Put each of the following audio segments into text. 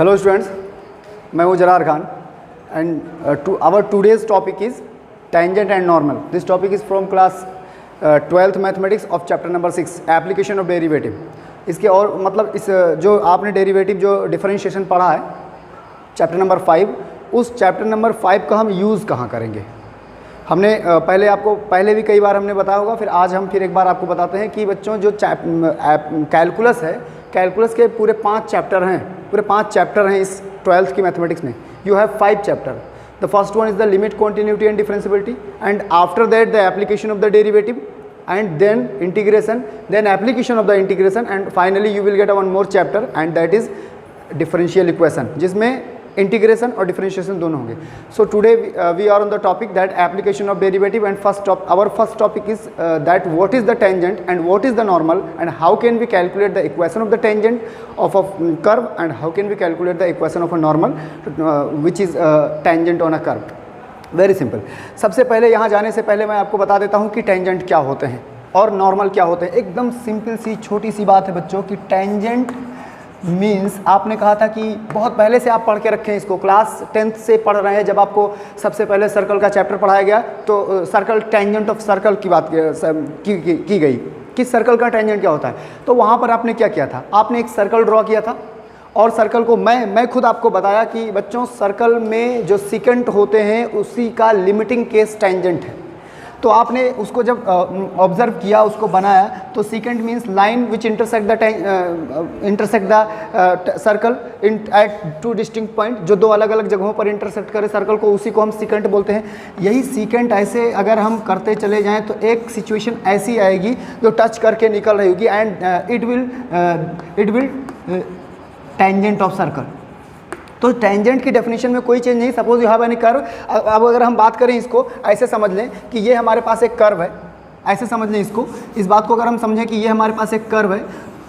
Hello students, मैं हूँ Zarar Khan and our today's topic is tangent and normal. This topic is from class 12th mathematics of chapter number 6 application of derivative. इसके और मतलब इस जो आपने डेरिवेटिव जो डिफरेंशिएशन पढ़ा है चैप्टर नंबर 5, उस चैप्टर नंबर 5 का हम यूज़ कहाँ करेंगे. हमने पहले आपको पहले भी कई बार हमने बताया होगा, फिर आज हम फिर एक बार आपको बताते हैं कि बच्चों जो कैलकुलस है, कैलकुलस के पूरे 5 चैप्टर हैं, पूरे 5 चैप्टर हैं इस 12th की मैथमेटिक्स में. You have 5 chapter. The first one is the limit, continuity and differentiability, and after that the application of the derivative, and then integration, then application of the integration, and finally you will get a one more chapter and that is differential equation, जिसमें integration और differentiation दोनों होंगे. So today we are on the topic that application of derivative and our first topic is that what is the tangent and what is the normal and how can we calculate the equation of the tangent of a curve and how can we calculate the equation of a normal which is tangent on a curve. Very simple. सबसे पहले यहाँ जाने से पहले मैं आपको बता देता हूँ कि टेंजेंट क्या होते हैं और नॉर्मल क्या होते हैं. एकदम सिंपल सी छोटी सी बात है बच्चों कि टेंजेंट मीन्स, आपने कहा था कि बहुत पहले से आप पढ़ के रखें इसको, क्लास 10th से पढ़ रहे हैं. जब आपको सबसे पहले सर्कल का चैप्टर पढ़ाया गया तो सर्कल, टेंजेंट ऑफ सर्कल की बात की गई कि सर्कल का टेंजेंट क्या होता है. तो वहाँ पर आपने क्या किया था, आपने एक सर्कल ड्रॉ किया था और सर्कल को मैं खुद आपको बताया कि बच्चों सर्कल में जो सीकेंट होते हैं उसी का लिमिटिंग केस टेंजेंट है. तो आपने उसको जब ऑब्जर्व किया, उसको बनाया, तो secant means line which intersect the circle eight 2 distinct point, जो 2 अलग अलग जगहों पर इंटरसेक्ट करे सर्कल को, उसी को हम सीकेंट बोलते हैं. यही सीकेंट ऐसे अगर हम करते चले जाएं तो एक सिचुएशन ऐसी आएगी जो टच करके निकल रही होगी and it will tangent of circle. तो टेंजेंट की डेफिनेशन में कोई चेंज नहीं. Suppose you have any curve. अब अगर हम बात करें, इसको ऐसे समझ लें कि ये हमारे पास एक कर्व है, ऐसे समझ लें इसको, इस बात को अगर हम समझें कि ये हमारे पास एक कर्व है,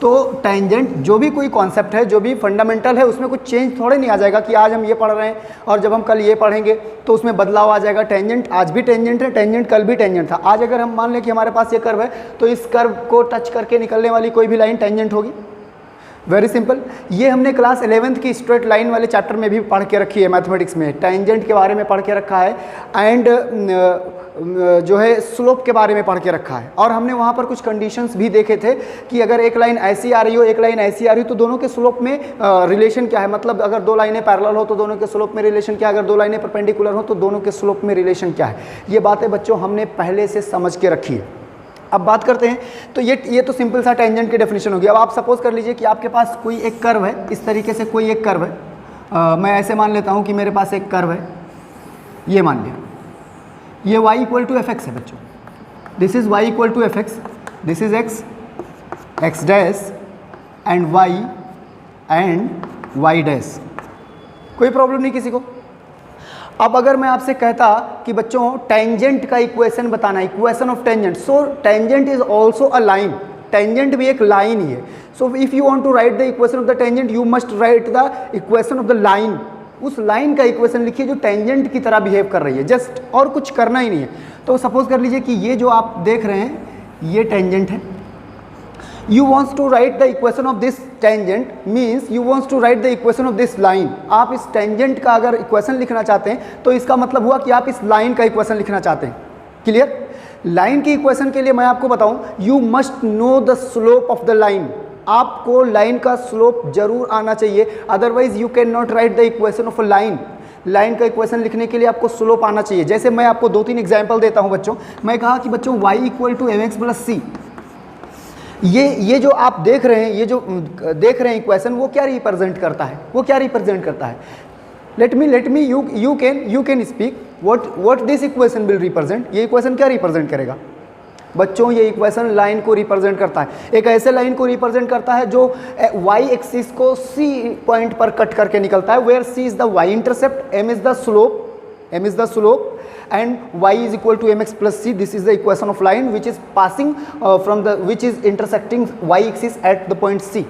तो टेंजेंट जो भी कोई कॉन्सेप्ट है, जो भी फंडामेंटल है, उसमें कुछ चेंज थोड़े नहीं आ जाएगा कि आज हम ये पढ़ रहे हैं और जब हम कल ये पढ़ेंगे तो उसमें बदलाव आ जाएगा. टेंजेंट आज भी टेंजेंट है, टेंजेंट कल भी टेंजेंट था. आज अगर हम मान लें कि हमारे पास ये कर्व है तो इस कर्व को टच करके निकलने वाली कोई भी लाइन टेंजेंट होगी. Very simple. ये हमने क्लास 11th की स्ट्रेट लाइन वाले चैप्टर में भी पढ़ के रखी है. मैथमेटिक्स में टेंजेंट के बारे में पढ़ के रखा है एंड जो है स्लोप के बारे में पढ़ के रखा है. और हमने वहाँ पर कुछ कंडीशंस भी देखे थे कि अगर एक लाइन ऐसी आ रही हो, एक लाइन ऐसी आ रही हो, तो दोनों के स्लोप में रिलेशन क्या है. मतलब अगर 2 लाइनें पैरेलल हो तो दोनों के स्लोप में रिलेशन क्या है, अगर 2 लाइनें परपेंडिकुलर हो तो दोनों के स्लोप में रिलेशन क्या है. ये बातें बच्चों हमने पहले से समझ के रखी है. अब बात करते हैं, तो ये तो सिंपल सा टेंजेंट की डेफिनेशन होगी. अब आप सपोज कर लीजिए कि आपके पास कोई एक कर्व है, इस तरीके से कोई एक कर्व है. मैं ऐसे मान लेता हूं कि मेरे पास एक कर्व है, ये मान लिया, ये y equal to F X है बच्चों. This is y equal to F X, this is x dash and y dash. कोई प्रॉब्लम नहीं किसी को. अब अगर मैं आपसे कहता कि बच्चों टेंजेंट का इक्वेशन बताना, equation of tangent, so tangent is also a line. Tangent भी एक लाइन ही है. So if you want to write the equation of the tangent you must write the equation of the line. उस line का equation लिखिए जो tangent की तरह बिहेव कर रही है, जस्ट, और कुछ करना ही नहीं है. तो सपोज कर लीजिए कि ये जो आप देख रहे हैं ये टेंजेंट है. You wants to write the equation of this tangent means you wants to write the equation of this line. आप इस tangent का अगर इक्वेशन लिखना चाहते हैं तो इसका मतलब हुआ कि आप इस लाइन का इक्वेशन लिखना चाहते हैं. क्लियर. लाइन की इक्वेशन के लिए मैं आपको बताऊं, you must know the slope of the line. आपको लाइन का स्लोप जरूर आना चाहिए, otherwise you can not right the equation of a line. Line का इक्वेशन लिखने के लिए आपको स्लोप आना चाहिए. जैसे मैं आपको 2-3 एग्जाम्पल देता हूं बच्चों. मैं कहा कि बच्चों y equal to mx plus c, ये जो आप देख रहे हैं, ये जो देख रहे हैं इक्वेशन, वो क्या रिप्रेजेंट करता है, वो क्या रिप्रेजेंट करता है. Let me you can speak what this equation will represent. ये इक्वेशन क्या रिप्रेजेंट करेगा बच्चों. ये इक्वेशन लाइन को रिप्रेजेंट करता है. एक ऐसे लाइन को रिप्रेजेंट करता है जो y एक्सिस को c पॉइंट पर कट करके निकलता है, where c is the y intercept, m is the slope and y is equal to mx plus c. This is the equation of line which is passing which is intersecting y axis at the point c.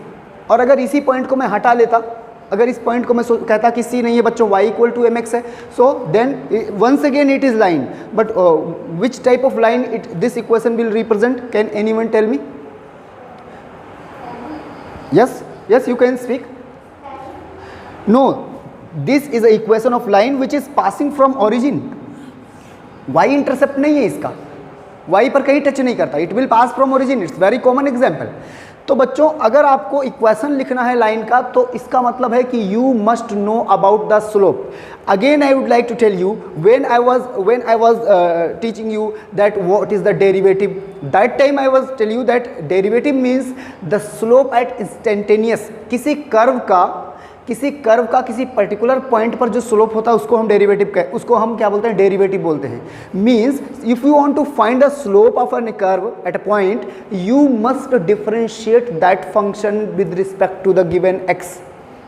और अगर इसी point को मैं हटा लेता, अगर इस point को मैं कहता कि c नहीं है बच्चों, y इक्वल टू mx है, so then once again it is line. But which type of line this equation will represent, can anyone tell me. Yes you can speak. No, this is a equation of line which is passing from origin. Y intercept नहीं है इसका, y पर कहीं touch नहीं करता, it will pass from origin, it's very common example. तो बच्चों अगर आपको इक्वेशन लिखना है लाइन का तो इसका मतलब है कि you must know about the slope. Again I would like to tell you, when I was teaching you that what is the derivative, that time I was tell you that derivative means the slope at instantaneous। किसी curve का किसी particular point पर जो slope होता है उसको हम क्या बोलते हैं, डेरिवेटिव बोलते हैं। Means if you want to find the slope of an curve at a point, you must differentiate that function with respect to the given x,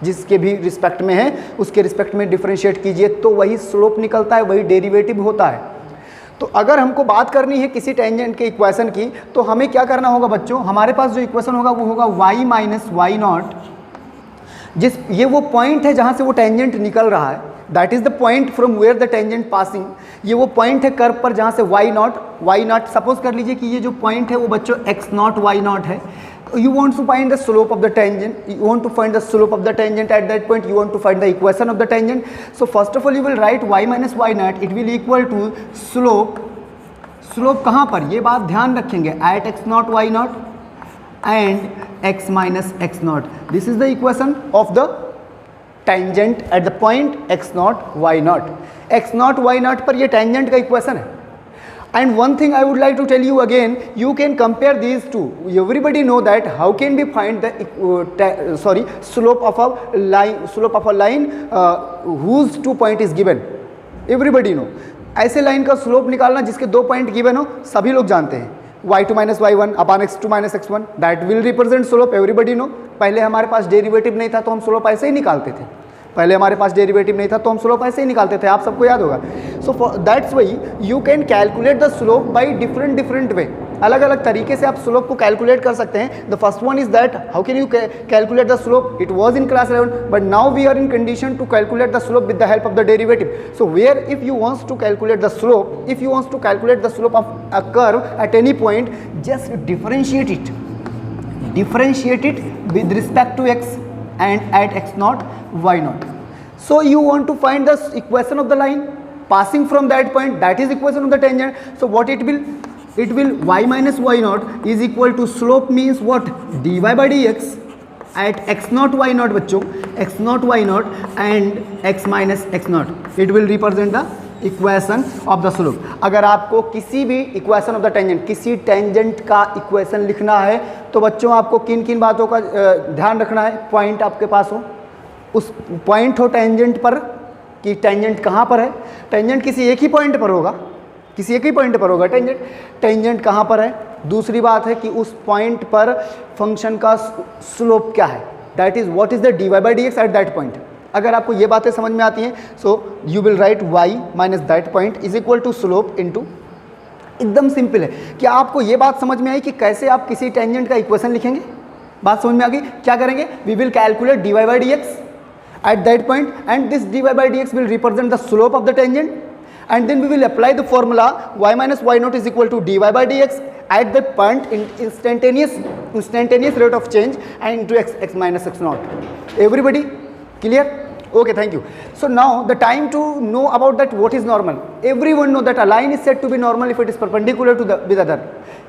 जिसके भी रिस्पेक्ट में है उसके रिस्पेक्ट में डिफरेंशिएट कीजिए तो वही स्लोप निकलता है, वही डेरिवेटिव होता है। तो अगर हमको बात करनी है किसी टेंजेंट के इक्वेशन की तो हमें क्या करना होगा बच्चों, हमारे पास जो इक्वेशन होगा वो होगा y माइनस वाई नॉट, ये वो पॉइंट है जहाँ से वो टेंजेंट निकल रहा है, that is the point from where the tangent passing. ये वो पॉइंट है कर्व पर जहाँ से वाई नॉट सपोज कर लीजिए कि ये जो पॉइंट है वो बच्चों एक्स नॉट वाई नॉट है। You want to find the slope of the tangent, you want to find the slope of the tangent at that point, you want to find the equation of the tangent. So first of all you will write y minus y naught, it will equal to slope कहाँ पर, ये बात ध्यान रखेंगे, at x naught y naught and x minus x naught. This is the equation of the tangent at the point x naught y naught. x naught y naught पर ये tangent का equation है। And one thing I would like to tell you again, you can compare these two. Everybody know that how can we find the slope of a line whose 2 point is given. Everybody know. ऐसे line का slope निकालना जिसके 2 point given हो सभी लोग जानते हैं, y2 minus y1 upon x2 minus x1, that will represent slope. Everybody no. पहले हमारे पास डेरिवेटिव नहीं था तो हम स्लोप ऐसे ही निकालते थे, आप सबको याद होगा। So that's why you can calculate the slope by different way, अलग अलग तरीके से आप स्लोप को कैलकुलेट कर सकते हैं। The first one is that how can you calculate the slope, it was in class 11 but now we are in condition to calculate the slope with the help of the derivative. So where if you wants to calculate the slope of a curve at any point, just differentiate it with respect to x and at x naught y naught. So you want to find the equation of the line passing from that point, that is equation of the tangent. So what it will y minus y naught is equal to slope means what, dy by dx at x naught y naught बच्चों, x naught y naught and x minus x naught, it will represent the equation of the slope. अगर आपको किसी भी equation of the tangent, किसी tangent का equation लिखना है तो बच्चों आपको किन किन बातों का ध्यान रखना है। पॉइंट आपके पास हो, उस पॉइंट हो टेंजेंट पर कि टेंजेंट कहाँ पर है। टेंजेंट किसी एक ही पॉइंट पर होगा, टेंजेंट कहाँ पर है। दूसरी बात है कि उस पॉइंट पर फंक्शन का स्लोप क्या है, that is what is the dy by dx at that point. अगर आपको ये बातें समझ में आती हैं so you will write y minus that point is equal to slope into, एकदम सिंपल है। क्या आपको ये बात समझ में आई कि कैसे आप किसी टेंजेंट का इक्वेशन लिखेंगे? बात समझ में आ गई? क्या करेंगे, we will calculate dy by dx at that point and this dy by dx will represent the slope of the tangent and then we will apply the formula y minus y naught is equal to dy by dx at the point in instantaneous rate of change and into x minus x naught. Everybody clear? Okay, thank you. So now the time to know about that what is normal. Everyone know that a line is said to be normal if it is perpendicular to the with other.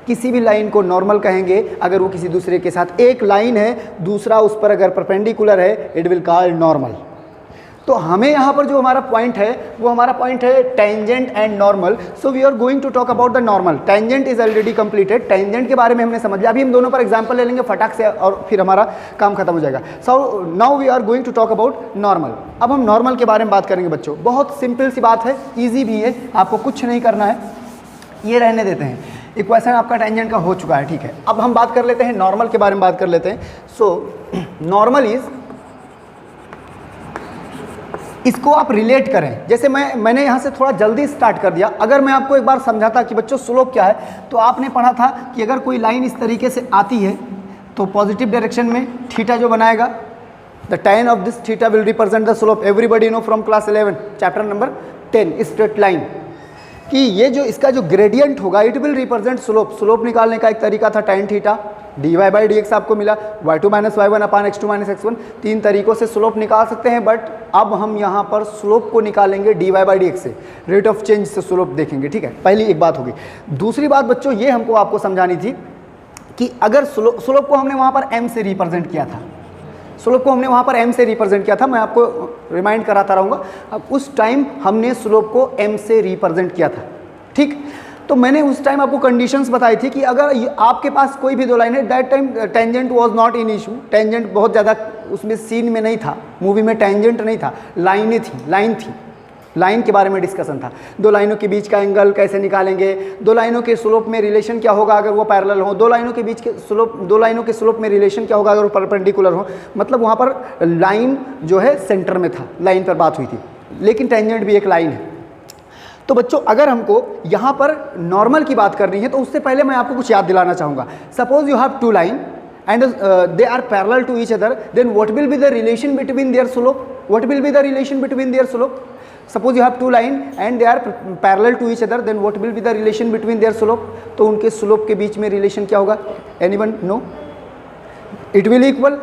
किसी भी line को normal कहेंगे अगर वो किसी दूसरे के साथ, एक लाइन है दूसरा उस पर अगर परपेंडिकुलर है, इट विल कॉल नॉर्मल। तो हमें यहाँ पर जो हमारा पॉइंट है वो हमारा पॉइंट है tangent and normal. So we are going to talk about the normal. Tangent is already completed, tangent के बारे में हमने समझ लिया। अभी हम दोनों पर एग्जांपल ले लेंगे फटाक से और फिर हमारा काम खत्म हो जाएगा। So now we are going to talk about normal. अब हम नॉर्मल के बारे में बात करेंगे बच्चों। बहुत सिंपल सी बात है, ईजी भी है, आपको कुछ नहीं करना है, ये रहने देते हैं। इक्वेशन आपका टेंजेंट का हो चुका है, ठीक है। अब हम बात कर लेते हैं नॉर्मल के बारे में बात कर लेते हैं। सो नॉर्मल इज, इसको आप रिलेट करें, जैसे मैंने यहाँ से थोड़ा जल्दी स्टार्ट कर दिया। अगर मैं आपको एक बार समझाता कि बच्चों स्लोप क्या है, तो आपने पढ़ा था कि अगर कोई लाइन इस तरीके से आती है तो पॉजिटिव डायरेक्शन में थीटा जो बनाएगा, the tan of this theta will represent the slope. Everybody know from class 11 chapter number 10 straight line, कि ये जो इसका जो ग्रेडियंट होगा it will represent slope. Slope निकालने का एक तरीका था tan theta, dy by d x आपको मिला, y2 minus y one upon x2 minus x1। 3 तरीक़ों से स्लोप निकाल सकते हैं, बट अब हम यहाँ पर स्लोप को निकालेंगे dy बाई डी एक्स से, रेट ऑफ चेंज से स्लोप देखेंगे, ठीक है। पहली एक बात होगी। दूसरी बात बच्चों ये हमको आपको समझानी थी कि अगर स्लोप को हमने वहाँ पर m से रिप्रेजेंट किया था, स्लोप को हमने वहाँ पर m से रिप्रेजेंट किया था, मैं आपको रिमाइंड कराता रहूँगा। अब उस टाइम हमने स्लोप को m से रिप्रेजेंट किया था, ठीक। तो मैंने उस टाइम आपको कंडीशंस बताई थी कि अगर आपके पास कोई भी दो लाइन है, that time tangent was not in issue, tangent बहुत ज़्यादा उसमें सीन में नहीं था, मूवी में टेंजेंट नहीं था, लाइनें थी, लाइन के बारे में डिस्कशन था। दो लाइनों के बीच का एंगल कैसे निकालेंगे, दो लाइनों के स्लोप में रिलेशन क्या होगा अगर वो पैरेलल हो, दो लाइनों के बीच के स्लोप, दो लाइनों के स्लोप में रिलेशन क्या होगा अगर वो परपेंडिकुलर हो। मतलब वहाँ पर लाइन जो है सेंटर में था, लाइन पर बात हुई थी, लेकिन टेंजेंट भी एक लाइन है। तो बच्चों अगर हमको यहाँ पर नॉर्मल की बात करनी है तो उससे पहले मैं आपको कुछ याद दिलाना चाहूँगा। Suppose you have two line and they are parallel to each other, then what will be the relation between their slope? What will be the relation between their slope? Suppose you have two line and they are parallel to each other, then what will be the relation between their slope? तो उनके slope के बीच में relation क्या होगा? Anyone know? It will equal,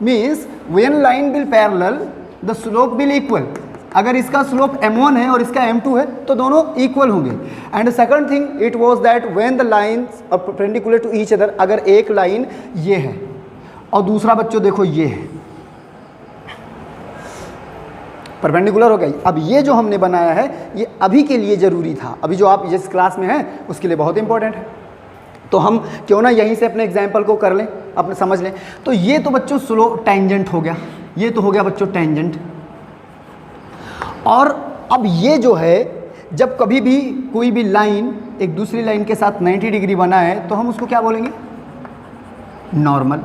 means when line will parallel, the slope will equal. अगर इसका slope m1 है और इसका m2 है तो दोनों इक्वल होंगे। And second thing it was that when the lines are perpendicular to each other, अगर एक लाइन ये है और दूसरा बच्चों देखो ये है, परपेंडिकुलर हो गई। अब ये जो हमने बनाया है ये अभी के लिए ज़रूरी था, अभी जो आप जिस क्लास में हैं उसके लिए बहुत इंपॉर्टेंट है। तो हम क्यों ना यहीं से अपने एग्जाम्पल को कर लें, अपने समझ लें। तो ये तो बच्चों स्लो टेंजेंट हो गया, ये तो हो गया बच्चों टेंजेंट। और अब ये जो है जब कभी भी कोई भी लाइन एक दूसरी लाइन के साथ 90 डिग्री बना है तो हम उसको क्या बोलेंगे? नॉर्मल।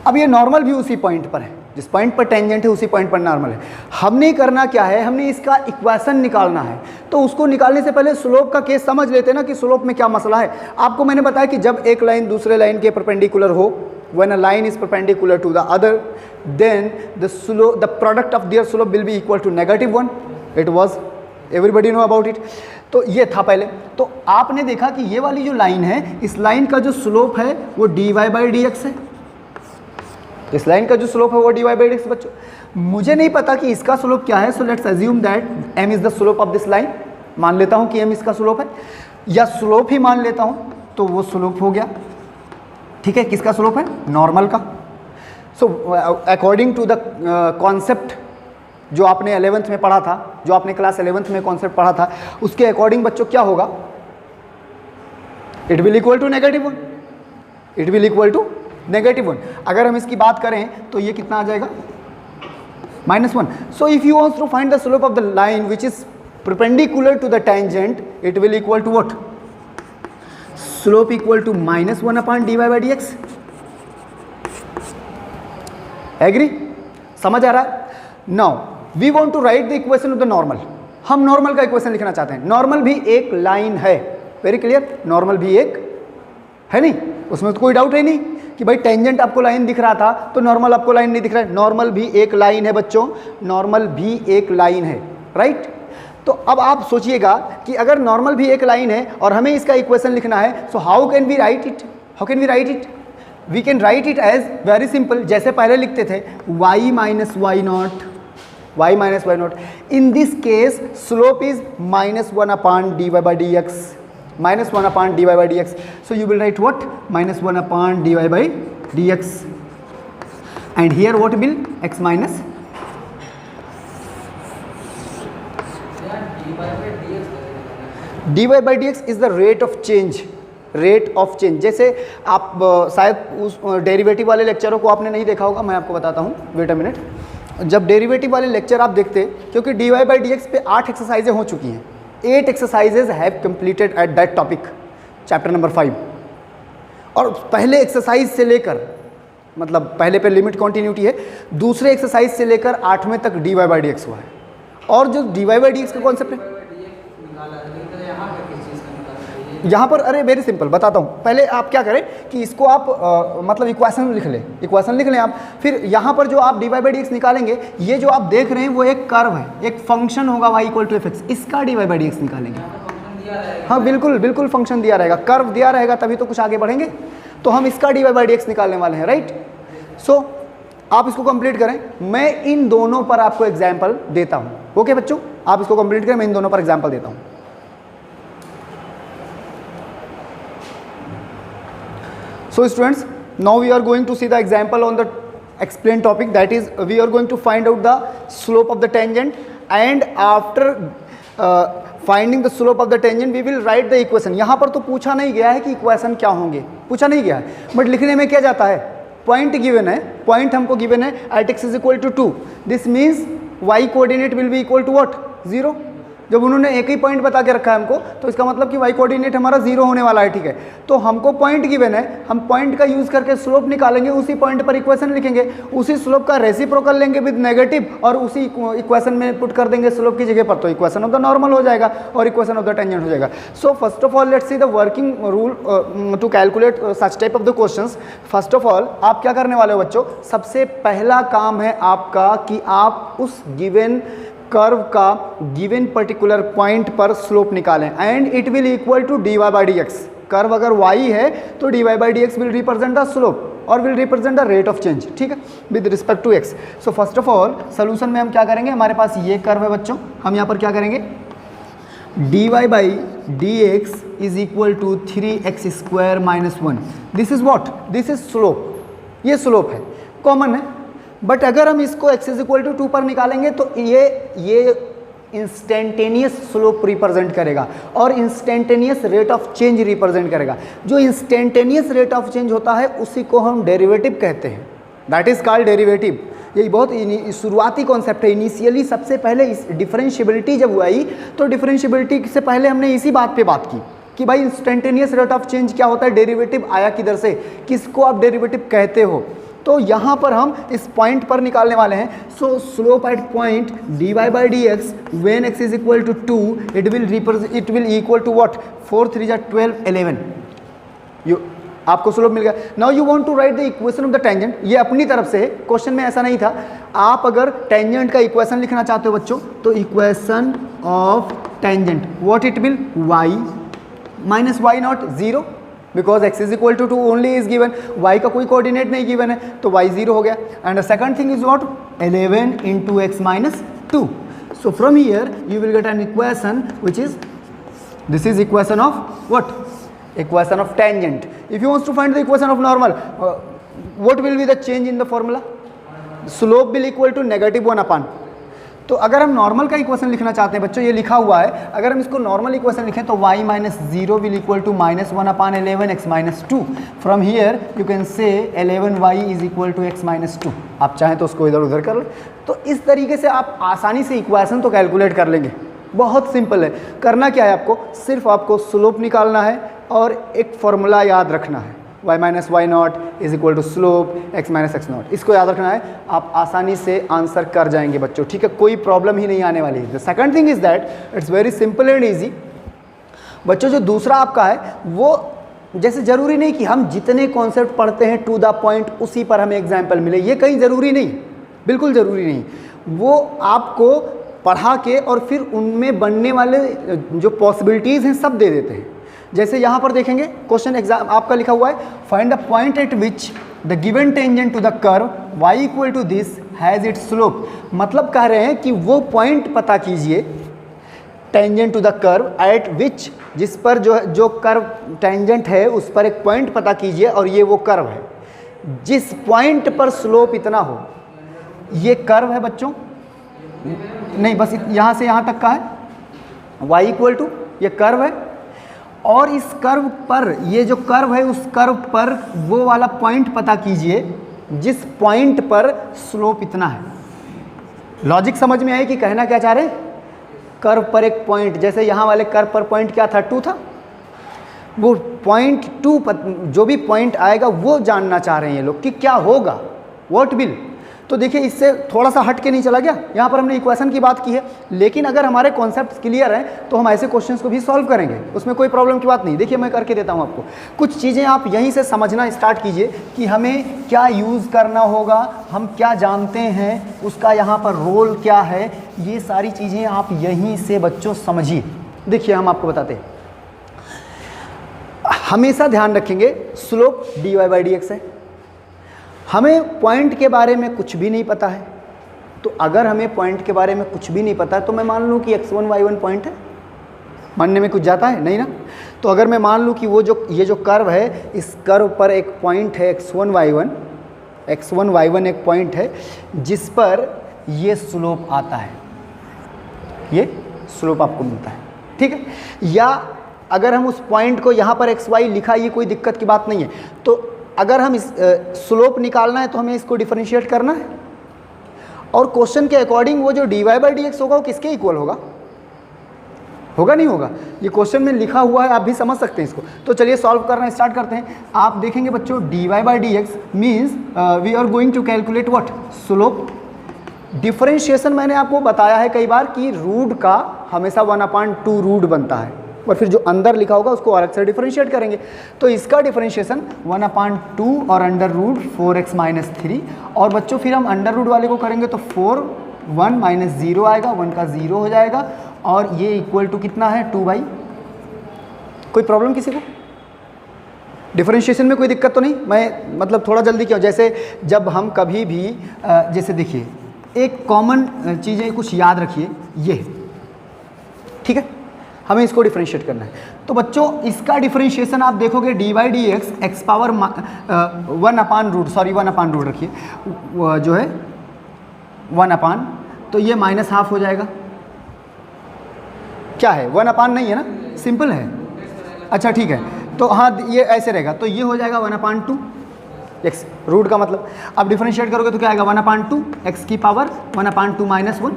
अब ये नॉर्मल भी उसी पॉइंट पर है, जिस पॉइंट पर टेंजेंट है उसी पॉइंट पर नॉर्मल है। हमने करना क्या है, हमने इसका इक्वेशन निकालना है। तो उसको निकालने से पहले स्लोप का केस समझ लेते हैं ना कि स्लोप में क्या मसला है। आपको मैंने बताया कि जब एक लाइन दूसरे लाइन के परपेंडिकुलर हो, when a line is perpendicular to the other, then the product of their slope will be equal to -1. It was, everybody know about it. तो ये था पहले। तो आपने देखा कि ये वाली जो लाइन है, इस लाइन का जो स्लोप है वो dy बाई डी एक्स है। इस लाइन का जो स्लोप है वो dy बाई डी एक्स। बच्चों मुझे नहीं पता कि इसका स्लोप क्या है, so let's assume that m is the slope of this line. मान लेता हूँ कि m इसका स्लोप है, या स्लोप ही मान लेता हूँ, तो वो स्लोप हो गया, ठीक है। किसका स्लोप है? नॉर्मल का। So according to the concept जो आपने 11th में पढ़ा था, जो आपने क्लास 11th में कॉन्सेप्ट पढ़ा था, उसके अकॉर्डिंग बच्चों क्या होगा? It will equal to -1, it will equal to -1। अगर हम इसकी बात करें तो ये कितना आ जाएगा? -1। So if you want to find the slope of the line which is perpendicular to the tangent, it will equal to what? Slope equal to -1 upon dy by d x. Agree? समझ आ रहा है? Now we want to write the equation of the normal. हम normal का equation लिखना चाहते हैं। Normal भी एक लाइन है, वेरी क्लियर। नॉर्मल भी एक है, नहीं उसमें तो कोई डाउट है नहीं कि भाई टेंजेंट आपको लाइन दिख रहा था तो नॉर्मल आपको लाइन नहीं दिख रहा है। नॉर्मल भी एक लाइन है बच्चों, नॉर्मल भी एक लाइन है, राइट। तो अब आप सोचिएगा कि अगर नॉर्मल भी एक लाइन है और हमें इसका इक्वेशन लिखना है, so how can we write it? How can we write it? We can write it as very simple, जैसे पहले लिखते थे y minus y nought, y minus y nought. In this case slope is -1 upon dy by d x, -1 upon dy by d x. So you will write what? -1 upon dy by d x, and here what will? x minus dy by d x is the rate of change, rate of change. जैसे आप शायद उस derivative वाले लेक्चरों को आपने नहीं देखा होगा, मैं आपको बताता हूँ, वेट अ मिनट। जब डेरिवेटिव वाले लेक्चर आप देखते, क्योंकि dy बाई डी एक्स पे 8 एक्सरसाइजें हो चुकी हैं, 8 exercises have completed at that topic, chapter number 5। और पहले एक्सरसाइज से लेकर, मतलब पहले पे लिमिट कॉन्टिन्यूटी है, दूसरे एक्सरसाइज से लेकर 8वें तक dy बाई डी एक्स हुआ है। और जो dy बाई डी एक्स का कॉन्सेप्ट है यहाँ पर, अरे वेरी सिंपल बताता हूँ। पहले आप क्या करें कि इसको आप मतलब इक्वेशन लिख लें, इक्वेशन लिख लें आप। फिर यहाँ पर जो आप dy बाई डी एक्स निकालेंगे, ये जो आप देख रहे हैं वो एक कर्व है, एक फंक्शन होगा y इक्वल टू fx, इसका dy बाई डी एक्स निकालेंगे। हाँ बिल्कुल बिल्कुल, फंक्शन दिया रहेगा, कर्व दिया रहेगा, तभी तो कुछ आगे बढ़ेंगे। तो हम इसका dy बाई डी एक्स निकालने वाले हैं, राइट। सो आप इसको कंप्लीट करें, मैं इन दोनों पर आपको एग्जाम्पल देता हूं। ओके बच्चों, आप इसको कंप्लीट करें, मैं इन दोनों पर एग्जाम्पल देता हूं। So students, now we are going to see the example on the explained topic, that is we are going to find out the slope of the tangent, and after finding the slope of the tangent we will write the equation। यहाँ पर तो पूछा नहीं गया है कि equation क्या होंगे, पूछा नहीं गया है, बट लिखने में क्या जाता है, पॉइंट गिवन है, पॉइंट हमको गिवन है at x is equal to 2, this means y coordinate will be equal to what, 0। जब उन्होंने एक ही पॉइंट बता के रखा है हमको, तो इसका मतलब कि वाई कोऑर्डिनेट हमारा 0 होने वाला है, ठीक है। तो हमको पॉइंट गिवन है, हम पॉइंट का यूज करके स्लोप निकालेंगे, उसी पॉइंट पर इक्वेशन लिखेंगे, उसी स्लोप का रेसिप्रोकल लेंगे विद नेगेटिव और उसी इक्वेशन में पुट कर देंगे स्लोप की जगह पर, तो इक्वेशन ऑफ द नॉर्मल हो जाएगा और इक्वेशन ऑफ द टेंजेंट हो जाएगा। So first of all let's see the working rule to calculate such type of the questions. First of all आप क्या करने वाले हो बच्चों, सबसे पहला काम है आपका कि आप उस गिवन कर्व का गिवन पर्टिकुलर पॉइंट पर स्लोप निकालें, and it will equal to d y by d x. Curve अगर y है तो d y by d x will represent the slope और will represent the rate of change, ठीक है, with respect to x। So first of all solution में हम क्या करेंगे, हमारे पास ये कर्व है बच्चों, हम यहाँ पर क्या करेंगे, d y by d x is equal to 3x square minus 1, this is what, this is slope, ये स्लोप है, कॉमन है। बट अगर हम इसको x इज इक्वल टू 2 पर निकालेंगे तो ये इंस्टेंटेनियस स्लोप रिप्रेजेंट करेगा और instantaneous rate of change represent करेगा। जो इंस्टेंटेनियस रेट ऑफ चेंज होता है उसी को हम डेरिवेटिव कहते हैं, दैट इज कॉल्ड डेरिवेटिव। यही बहुत शुरुआती कॉन्सेप्ट है। इनिशियली सबसे पहले इस डिफरेंशियबिलिटी जब आई तो डिफरेंशियबिलिटी से पहले हमने इसी बात पे बात की कि भाई इंस्टेंटेनियस रेट ऑफ चेंज क्या होता है, डेरिवेटिव आया किधर से, किसको आप डेरिवेटिव कहते हो। तो यहाँ पर हम इस पॉइंट पर निकालने वाले हैं। So slope at point d y by d x when x is equal to 2 it will equal to what, 4 3 12 11, you आपको स्लोप मिल गया। Now you want to write the equation of the tangent, ये अपनी तरफ से है, क्वेश्चन में ऐसा नहीं था। आप अगर टेंजेंट का इक्वेशन लिखना चाहते हो बच्चों तो equation of tangent what it will, y minus y nought 0 because x is equal to 2 only is given, y का कोई कोऑर्डिनेट नहीं गिवन है तो y 0 हो गया। And the second thing is what, 11 into x minus 2। So from here you will get an equation which is, this is equation of what, equation of tangent. If you want to find the equation of normal, what will be the change in the formula, slope will equal to -1 upon. तो अगर हम normal का equation लिखना चाहते हैं बच्चों, ये लिखा हुआ है, अगर हम इसको नॉर्मल इक्वेशन लिखें तो y minus 0 will equal to -1 upon 11 x minus 2। From here you can say 11y is equal to x minus 2। आप चाहें तो उसको इधर उधर कर लें। तो इस तरीके से आप आसानी से इक्वेशन तो कैलकुलेट कर लेंगे, बहुत सिंपल है। करना क्या है आपको, सिर्फ आपको स्लोप निकालना है और एक फॉर्मूला याद रखना है, y minus y nought is equal to slope x minus x nought, इसको याद रखना है। आप आसानी से आंसर कर जाएंगे बच्चों, ठीक है, कोई प्रॉब्लम ही नहीं आने वाली है। The second thing is that it's very simple and easy बच्चों। जो दूसरा आपका है वो, जैसे ज़रूरी नहीं कि हम जितने कॉन्सेप्ट पढ़ते हैं टू द पॉइंट उसी पर हमें एग्जाम्पल मिले, ये कहीं ज़रूरी नहीं, बिल्कुल ज़रूरी नहीं। वो आपको पढ़ा के और फिर उनमें बनने वाले जो पॉसिबिलिटीज़ हैं सब दे देते हैं। जैसे यहाँ पर देखेंगे क्वेश्चन एग्जाम आपका लिखा हुआ है, find the point at which the given tangent to the curve y equal to this has its slope. मतलब कह रहे हैं कि वो पॉइंट पता कीजिए tangent to the curve at which, जिस पर जो कर्व टेंजेंट है उस पर एक पॉइंट पता कीजिए और ये वो कर्व है जिस पॉइंट पर स्लोप इतना हो। ये कर्व है बच्चों, नहीं बस यहाँ से यहाँ तक का है, y इक्वल टू ये कर्व है और इस कर्व पर, ये जो कर्व है उस कर्व पर वो वाला पॉइंट पता कीजिए जिस पॉइंट पर स्लोप इतना है। लॉजिक समझ में आई कि कहना क्या चाह रहे हैं, कर्व पर एक पॉइंट, जैसे यहाँ वाले कर्व पर पॉइंट क्या था, 2 था, वो पॉइंट 2 जो भी पॉइंट आएगा वो जानना चाह रहे हैं ये लोग कि क्या होगा, व्हाट विल। तो देखिए इससे थोड़ा सा हट के नहीं चला गया, यहाँ पर हमने इक्वेशन की बात की है, लेकिन अगर हमारे कॉन्सेप्ट क्लियर हैं तो हम ऐसे क्वेश्चंस को भी सॉल्व करेंगे, उसमें कोई प्रॉब्लम की बात नहीं। देखिए मैं करके देता हूँ आपको कुछ चीज़ें, आप यहीं से समझना स्टार्ट कीजिए कि हमें क्या यूज़ करना होगा, हम क्या जानते हैं, उसका यहाँ पर रोल क्या है, ये सारी चीज़ें आप यहीं से बच्चों समझिए। देखिए हम आपको बताते हैं, हमेशा ध्यान रखेंगे slope dy by d x है। हमें पॉइंट के बारे में कुछ भी नहीं पता है, तो अगर हमें पॉइंट के बारे में कुछ भी नहीं पता है तो मैं मान लूँ कि x1 y1 पॉइंट है, मानने में कुछ जाता है नहीं ना। तो अगर मैं मान लूँ कि वो जो ये जो कर्व है, इस कर्व पर एक पॉइंट है x1 y1 एक पॉइंट है जिस पर ये स्लोप आता है, ये स्लोप आपको मिलता है, ठीक है। या अगर हम उस पॉइंट को यहाँ पर एक्स वाई लिखा, ये कोई दिक्कत की बात नहीं है। तो अगर हम इस स्लोप निकालना है तो हमें इसको डिफरेंशिएट करना है, और क्वेश्चन के अकॉर्डिंग वो जो d y by d x होगा वो किसके इक्वल होगा, होगा नहीं होगा, ये क्वेश्चन में लिखा हुआ है, आप भी समझ सकते हैं इसको। तो चलिए सॉल्व करना स्टार्ट करते हैं। आप देखेंगे बच्चों d y by d x means we are going to calculate what, slope. Differentiation मैंने आपको बताया है कई बार कि रूट का हमेशा 1/2 रूट बनता है, और फिर जो अंदर लिखा होगा उसको अलग से डिफरेंशिएट करेंगे। तो इसका डिफरेंशिएशन 1/2 और अंडर रूट 4x माइनस 3, और बच्चों फिर हम अंडर रूट वाले को करेंगे तो 4 1 माइनस 0 आएगा, 1 का 0 हो जाएगा, और ये इक्वल टू कितना है 2 बाई। कोई प्रॉब्लम किसी को डिफरेंशिएशन में? कोई दिक्कत तो नहीं? मैं मतलब थोड़ा जल्दी क्यों, जैसे जब हम कभी भी जैसे देखिए एक कॉमन चीज़ें कुछ याद रखिए, ये ठीक है, हमें इसको डिफरेंशिएट करना है। तो बच्चों इसका डिफरेंशिएशन आप देखोगे d by d x x power 1/रूट रखिए, जो है 1/, तो ये -½ हो जाएगा। क्या है 1/, नहीं है ना, सिंपल है। अच्छा ठीक है, तो हाँ ये ऐसे रहेगा, तो ये हो जाएगा 1/2 एक्स, रूट का मतलब। अब डिफरेंशिएट करोगे तो क्या आएगा 1/2 एक्स की पावर 1/2 माइनस 1।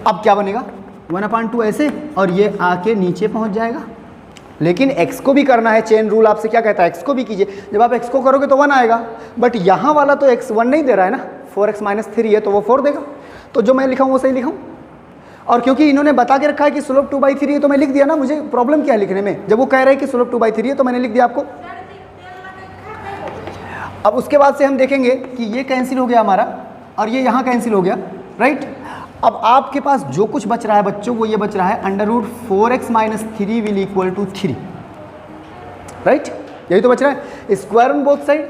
अब क्या बनेगा 1/2 ऐसे, और ये आके नीचे पहुंच जाएगा। लेकिन x को भी करना है, चेन रूल आपसे क्या कहता है, x को भी कीजिए। जब आप x को करोगे तो 1 आएगा, बट यहाँ वाला तो x 1 नहीं दे रहा है ना, 4x माइनस 3 है तो वो 4 देगा। तो जो मैं लिखा हूँ वो सही लिखाऊँ, और क्योंकि इन्होंने बता के रखा है कि स्लोप 2/3 है तो मैं लिख दिया ना, मुझे प्रॉब्लम क्या है लिखने में, जब वो कह रहे हैं कि स्लोप 2/3 है तो मैंने लिख दिया आपको। अब उसके बाद से हम देखेंगे कि ये कैंसिल हो गया हमारा, और ये यहाँ कैंसिल हो गया, राइट। अब आपके पास जो कुछ बच रहा है बच्चों वो ये बच रहा है under root 4x minus 3 will equal to 3, right. यही तो बच रहा है, square on both side,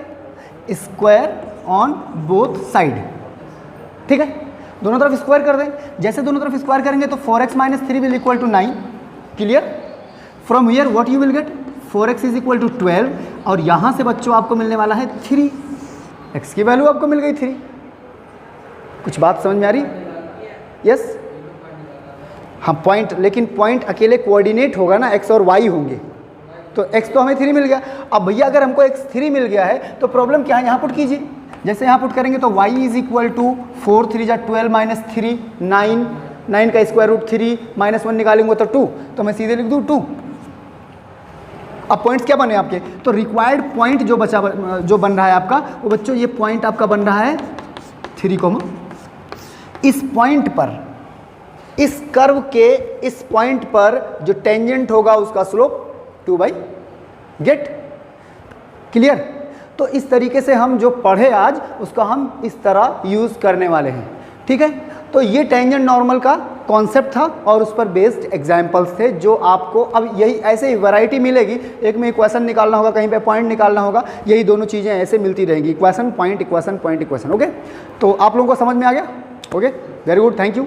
square on both side, ठीक है। दोनों तरफ स्क्वायर कर दें, जैसे दोनों तरफ स्क्वायर करेंगे तो 4x minus 3 will equal to 9, clear. From here what you will get, 4x is equal to 12, और यहाँ से बच्चों आपको मिलने वाला है 3, x की वैल्यू आपको मिल गई 3। कुछ बात समझ में आ रही? यस हाँ, पॉइंट, लेकिन पॉइंट अकेले कोऑर्डिनेट होगा ना, x और y होंगे, तो x तो हमें 3 मिल गया। अब भैया अगर हमको x 3 मिल गया है तो प्रॉब्लम क्या है, यहाँ पुट कीजिए। जैसे यहाँ पुट करेंगे तो y इज इक्वल टू 4 3 जा 12 माइनस 3 9, 9 का स्क्वायर रूट 3 माइनस 1 निकालेंगे तो 2, तो मैं सीधे लिख दूँ 2। अब पॉइंट्स क्या बने आपके, तो रिक्वायर्ड पॉइंट जो बचा जो बन रहा है आपका, वो बच्चों ये पॉइंट आपका बन रहा है 3, इस पॉइंट पर, इस कर्व के इस पॉइंट पर जो टेंजेंट होगा उसका स्लोप 2 बाई, गेट क्लियर। तो इस तरीके से हम जो पढ़े आज उसका हम इस तरह यूज़ करने वाले हैं, ठीक है। तो ये टेंजेंट नॉर्मल का कॉन्सेप्ट था और उस पर बेस्ड एग्जाम्पल्स थे जो आपको अब यही ऐसे ही वैरायटी मिलेगी। एक में इक्वेशन निकालना होगा, कहीं पे पॉइंट निकालना होगा, यही दोनों चीज़ें ऐसे मिलती रहेंगी, equation point equation point equation. Okay, तो आप लोगों को समझ में आ गया? Okay, very good, thank you.